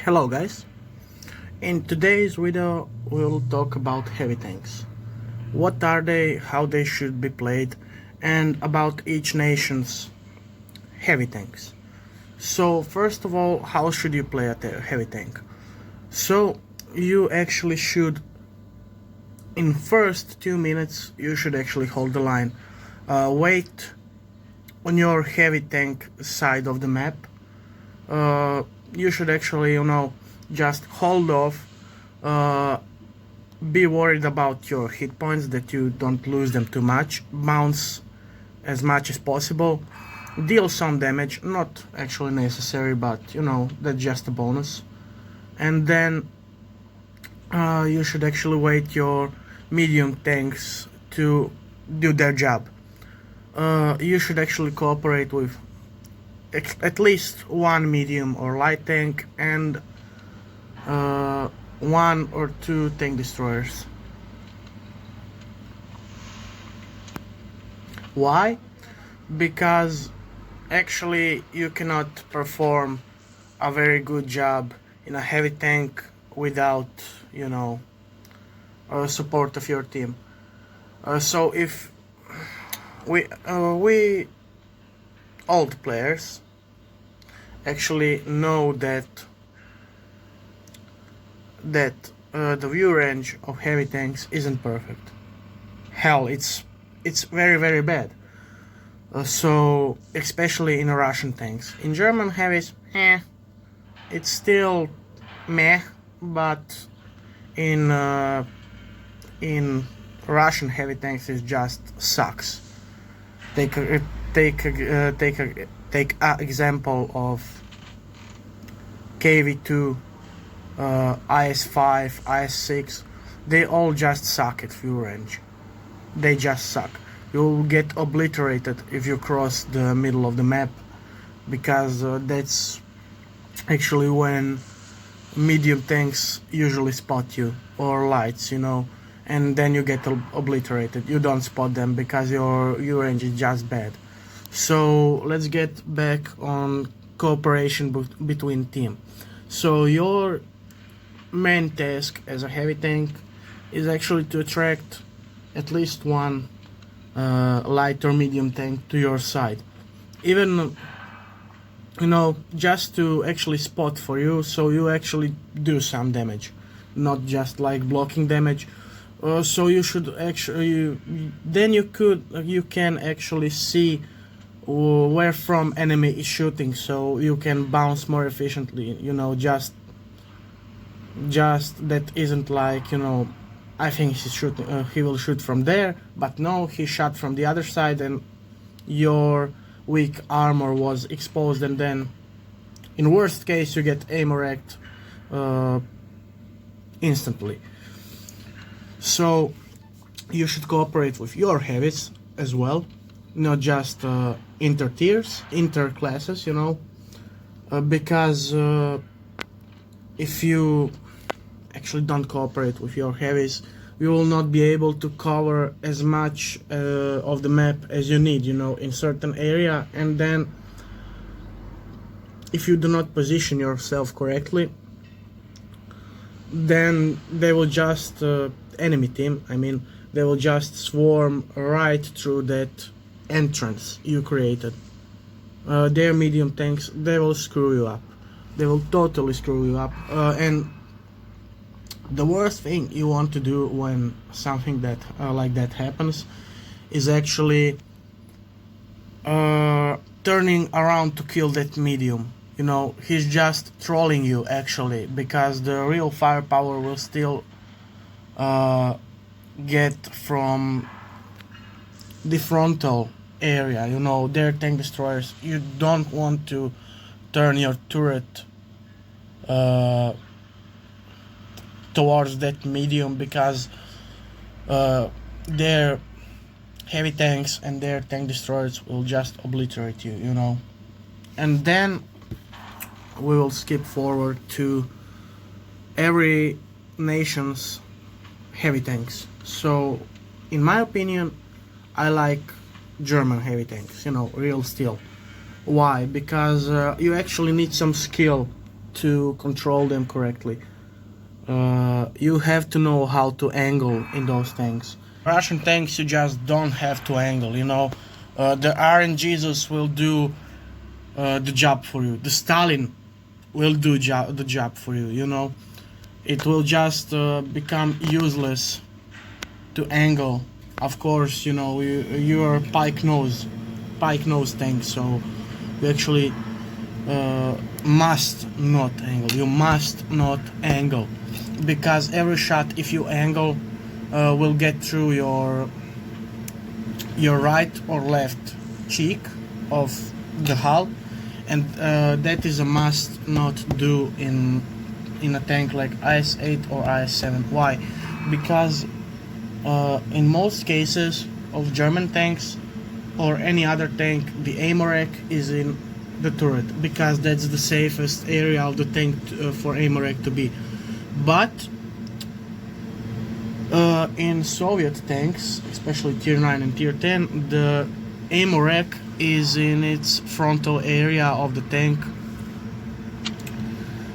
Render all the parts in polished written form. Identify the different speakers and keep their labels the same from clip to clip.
Speaker 1: Hello guys, in today's video we'll talk about heavy tanks. What are they, how they should be played, and about each nation's heavy tanks. So first of all, how should you play a heavy tank? So you actually should, in first 2 minutes, you should actually hold the line. Wait on your heavy tank side of the map. You should actually, just hold off. Be worried about your hit points, that you don't lose them too much. Bounce as much as possible. Deal some damage, not actually necessary, but that's just a bonus. And then you should actually wait your medium tanks to do their job. You should actually cooperate with at least one medium or light tank and one or two tank destroyers. Why? Because actually you cannot perform a very good job in a heavy tank without support of your team. So if we old players actually know that the view range of heavy tanks isn't perfect. Hell, it's very bad. So especially in Russian tanks. In German heavies, it's still meh, but in Russian heavy tanks it just sucks. Take a example of KV2, IS5, IS6. They all just suck at view range. They just suck. You'll get obliterated if you cross the middle of the map, because that's actually when medium tanks usually spot you, or lights, and then you get obliterated. You don't spot them because your view range is just bad. So let's get back on cooperation between team. So your main task as a heavy tank is actually to attract at least one light or medium tank to your side, even just to actually spot for you, so you actually do some damage, not just like blocking damage. So you should actually, then you can actually see where from enemy is shooting, so you can bounce more efficiently. Just that isn't like, I think he's shooting, he will shoot from there, but no, he shot from the other side and your weak armor was exposed, and then in worst case you get aim wrecked instantly. So you should cooperate with your heavies as well, not just inter classes, because if you actually don't cooperate with your heavies, you will not be able to cover as much of the map as you need, in certain area. And then if you do not position yourself correctly, then they will just enemy team, they will just swarm right through that entrance you created. Their medium tanks, they will screw you up. They will totally screw you up. And the worst thing you want to do when something that like that happens is actually turning around to kill that medium. He's just trolling you actually, because the real firepower will still get from the frontal area, their tank destroyers. You don't want to turn your turret towards that medium, because their heavy tanks and their tank destroyers will just obliterate you, And then we will skip forward to every nation's heavy tanks. So in my opinion, I like German heavy tanks, real steel. Why? Because you actually need some skill to control them correctly. You have to know how to angle in those tanks. Russian tanks, you just don't have to angle, you know. The RNGesus will do the job for you. The Stalin will do the job for you, you know. It will just become useless to angle. Of course, you know, you're pike nose tank, so you actually must not angle. You must not angle, because every shot, if you angle, will get through your right or left cheek of the hull, and that is a must not do in a tank like IS-8 or IS-7. Why? Because in most cases of German tanks or any other tank, the ammo rack is in the turret, because that's the safest area of the tank for ammo rack to be. But in Soviet tanks, especially tier 9 and tier 10, the ammo rack is in its frontal area of the tank.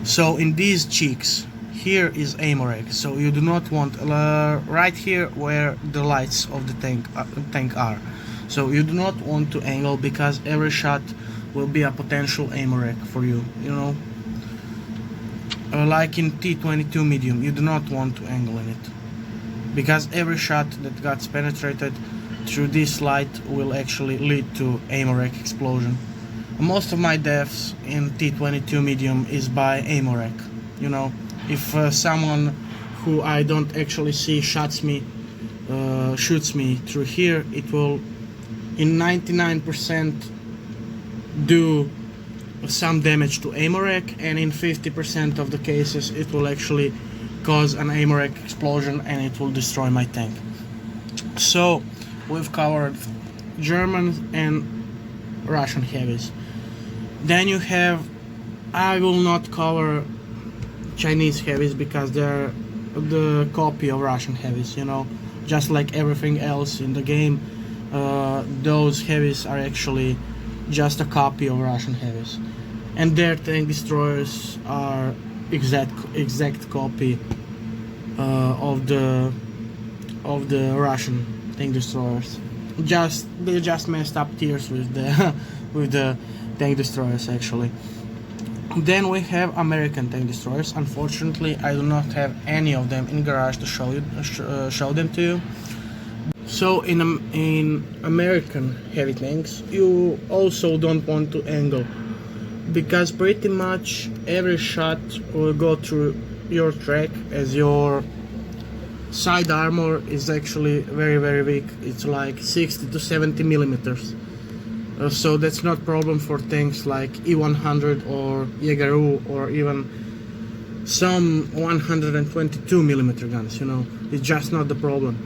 Speaker 1: So in these cheeks, here is ammo rack. So you do not want right here where the lights of the tank are. So you do not want to angle, because every shot will be a potential ammo rack for you, you know. Like in T-22 medium, you do not want to angle in it, because every shot that gets penetrated through this light will actually lead to ammo rack explosion. Most of my deaths in T-22 medium is by ammo rack, you know. If someone who I don't actually see shoots me through here, it will in 99% do some damage to ammo rack, and in 50% of the cases it will actually cause an ammo rack explosion and it will destroy my tank. So we've covered German and Russian heavies. Then you have, I will not cover Chinese heavies, because they're the copy of Russian heavies, you know. Just like everything else in the game, those heavies are actually just a copy of Russian heavies, and their tank destroyers are exact copy of the Russian tank destroyers. They just messed up tiers with the with the tank destroyers actually. Then we have American tank destroyers. Unfortunately, I do not have any of them in garage to show them to you. So in American heavy tanks, you also don't want to angle, because pretty much every shot will go through your track, as your side armor is actually very weak. It's like 60 to 70 millimeters. So that's not problem for tanks like E100 or Jägeru, or even some 122 millimeter guns, you know. It's just not the problem.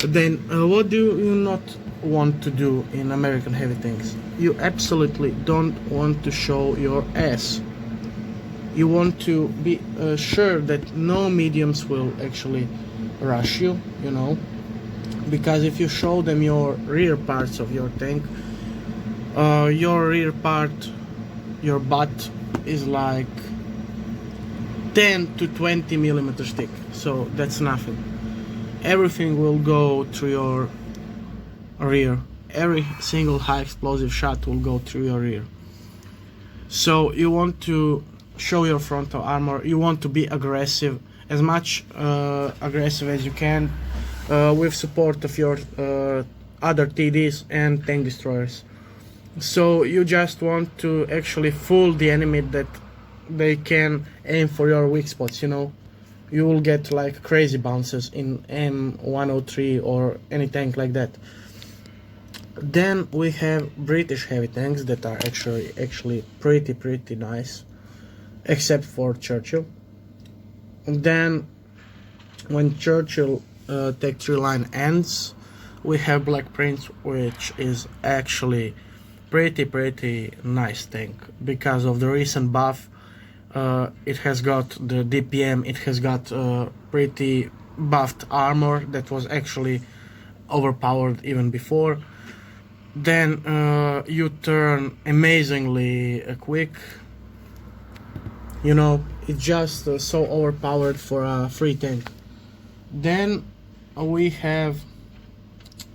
Speaker 1: Then what do you not want to do in American heavy tanks? You absolutely don't want to show your ass. You want to be sure that no mediums will actually rush you, you know, because if you show them your rear parts of your tank, your rear part, your butt is like 10 to 20 millimeters thick, so that's nothing. Everything will go through your rear. Every single high explosive shot will go through your rear. So you want to show your frontal armor. You want to be aggressive, as much aggressive as you can, with support of your other TDs and tank destroyers. So you just want to actually fool the enemy that they can aim for your weak spots, you know. You will get like crazy bounces in M103 or any tank like that. Then we have British heavy tanks that are actually pretty nice, except for Churchill. And then when Churchill Tech 3 line ends, we have Black Prince, which is actually pretty nice tank because of the recent buff. It has got the DPM, it has got pretty buffed armor that was actually overpowered even before. Then you turn amazingly quick. You know, it's just so overpowered for a free tank. Then we have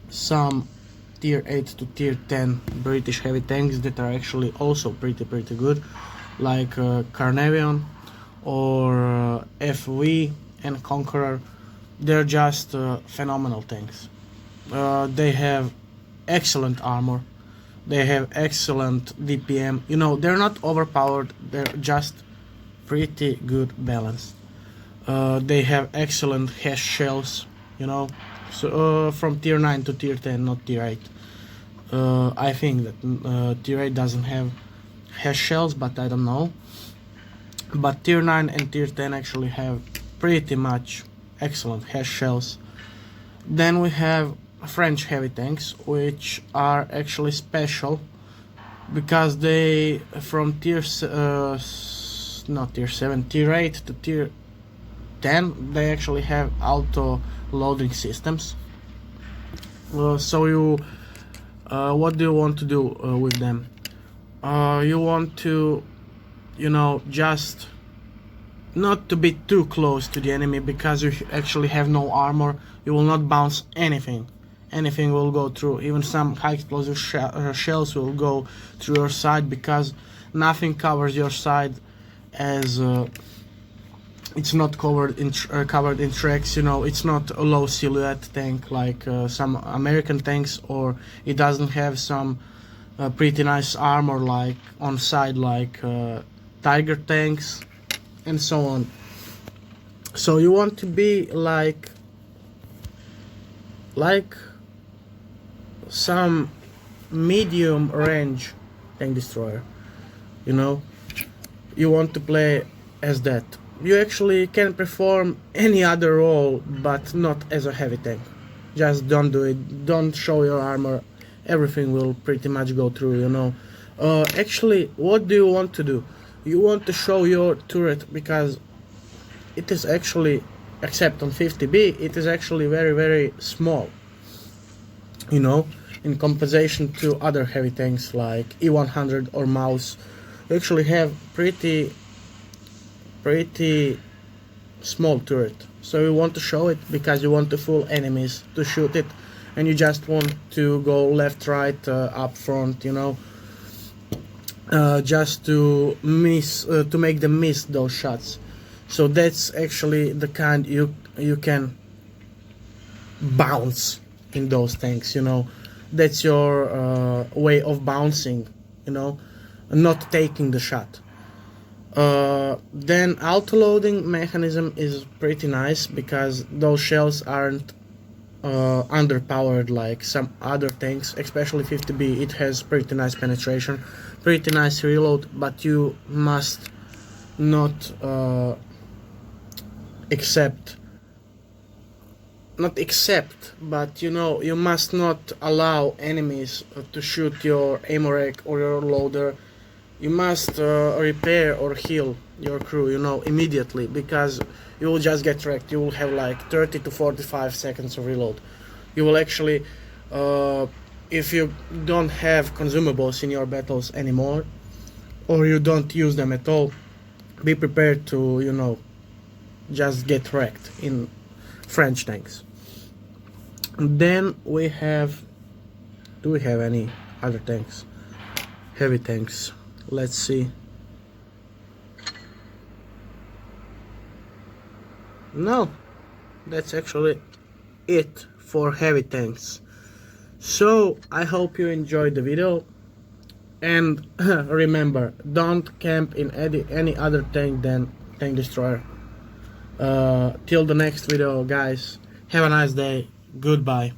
Speaker 1: some tier 8 to tier 10 British heavy tanks that are actually also pretty good, like Carnarvon or FV and Conqueror. They're just phenomenal tanks. They have excellent armor, they have excellent DPM. You know, they're not overpowered, they're just pretty good balanced. They have excellent hash shells, you know, so from tier 9 to tier 10, not tier 8. I think that tier 8 doesn't have hash shells, but I don't know. But tier 9 and tier 10 actually have pretty much excellent hash shells. Then we have French heavy tanks, which are actually special because they from not tier 7, tier 8 to tier 10, they actually have auto loading systems. So you what do you want to do with them? You want to, you know, just not to be too close to the enemy, because you actually have no armor. You will not bounce anything. Anything will go through. Even some high explosive shells will go through your side, because nothing covers your side as it's not covered in tracks. You know, it's not a low silhouette tank like some American tanks, or it doesn't have some pretty nice armor like on side like Tiger tanks and so on. So you want to be like some medium range tank destroyer, you know. You want to play as that. You actually can perform any other role, but not as a heavy tank. Just don't do it, don't show your armor, everything will pretty much go through, you know. Actually, what do you want to do? You want to show your turret, because it is actually, except on 50B, it is actually very small, you know, in comparison to other heavy tanks like E100 or Mouse. You actually have pretty small turret. So you want to show it because you want to fool enemies to shoot it, and you just want to go left, right, up, front, you know, just to make them miss those shots. So that's actually the kind you can bounce in those tanks, you know. That's your way of bouncing, you know, not taking the shot. Then auto-loading mechanism is pretty nice, because those shells aren't underpowered like some other tanks, especially 50B. It has pretty nice penetration, pretty nice reload, but you must not but you know, you must not allow enemies to shoot your ammo rack or your loader. You must repair or heal your crew, you know, immediately, because you will just get wrecked. You will have like 30 to 45 seconds of reload. You will actually, if you don't have consumables in your battles anymore, or you don't use them at all, be prepared to, you know, just get wrecked in French tanks. Then we have, do we have any other tanks? Heavy tanks. Let's see. No, that's actually it for heavy tanks. So I hope you enjoyed the video, and remember, don't camp in any other tank than tank destroyer. Till the next video, guys, have a nice day. Goodbye.